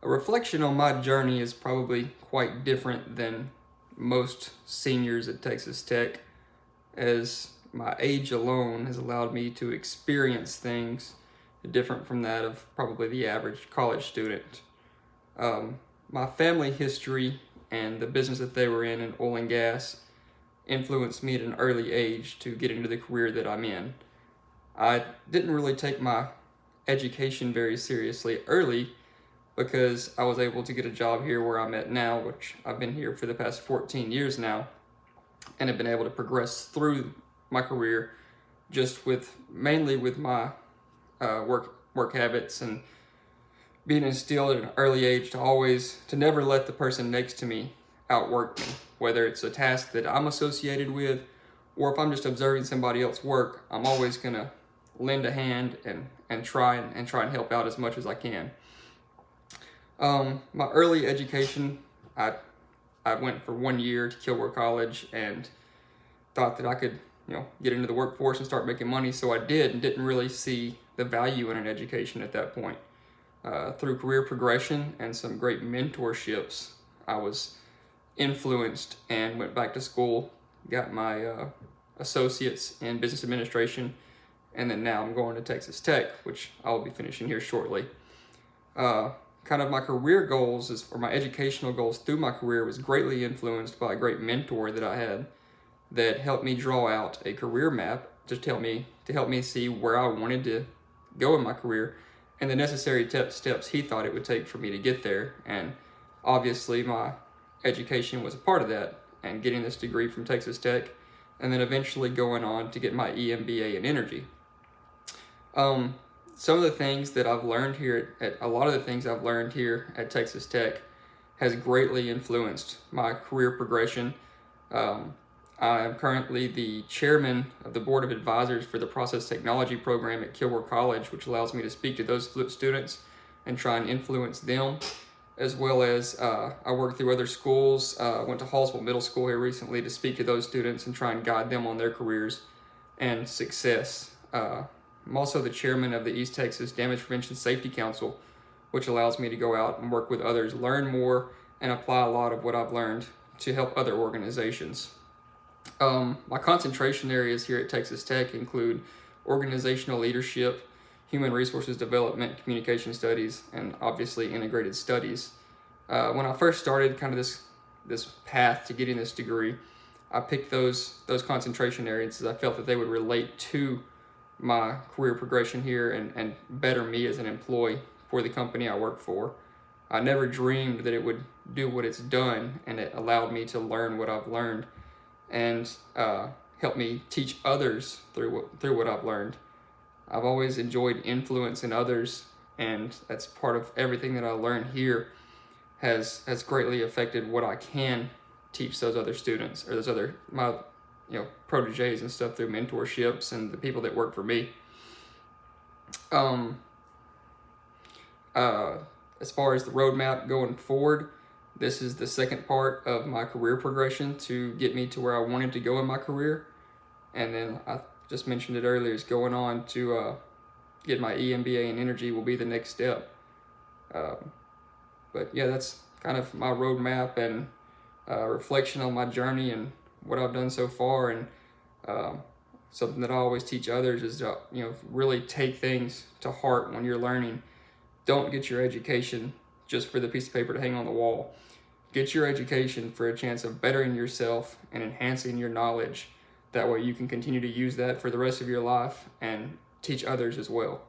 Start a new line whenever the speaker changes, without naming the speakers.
A reflection on my journey is probably quite different than most seniors at Texas Tech, as my age alone has allowed me to experience things different from that of probably the average college student. My family history and the business that they were in oil and gas influenced me at an early age to get into the career that I'm in. I didn't really take my education very seriously early because I was able to get a job here where I'm at now, which I've been here for the past 14 years now, and have been able to progress through my career just mainly with my work habits and being instilled at an early age to never let the person next to me outwork me, whether it's a task that I'm associated with or if I'm just observing somebody else work. I'm always gonna lend a hand and try and help out as much as I can. My early education, I went for 1 year to Kilgore College and thought that I could, get into the workforce and start making money. So I did, and didn't really see the value in an education at that point. Through career progression and some great mentorships, I was influenced and went back to school, got my associates in business administration, and then now I'm going to Texas Tech, which I'll be finishing here shortly. Kind of my career goals or my educational goals through my career was greatly influenced by a great mentor that I had that helped me draw out a career map to help me see where I wanted to go in my career and the necessary steps he thought it would take for me to get there. And obviously my education was a part of that, and getting this degree from Texas Tech, and then eventually going on to get my EMBA in energy. Some of the things that I've learned here a lot of the things I've learned here at Texas Tech has greatly influenced my career progression. I am currently the chairman of the board of advisors for the process technology program at Kilgore College, which allows me to speak to those students and try and influence them, as well as I work through other schools. I went to Hallsville Middle School here recently to speak to those students and try and guide them on their careers and success. I'm also the chairman of the East Texas Damage Prevention Safety Council, which allows me to go out and work with others, learn more, and apply a lot of what I've learned to help other organizations. My concentration areas here at Texas Tech include organizational leadership, human resources development, communication studies, and obviously integrated studies. When I first started kind of this path to getting this degree, I picked those concentration areas as I felt that they would relate to my career progression here and better me as an employee for the company I work for. I never dreamed that it would do what it's done, and it allowed me to learn what I've learned and help me teach others through what I've learned. I've always enjoyed influencing others, and that's part of everything that I learned here has greatly affected what I can teach those other students or my proteges and stuff through mentorships and the people that work for me. As far as the roadmap going forward, this is the second part of my career progression to get me to where I wanted to go in my career. And then I just mentioned it earlier, is going on to get my EMBA in energy will be the next step. But yeah, that's kind of my roadmap and reflection on my journey and what I've done so far. And something that I always teach others is to, really take things to heart when you're learning. Don't get your education just for the piece of paper to hang on the wall. Get your education for a chance of bettering yourself and enhancing your knowledge. That way you can continue to use that for the rest of your life and teach others as well.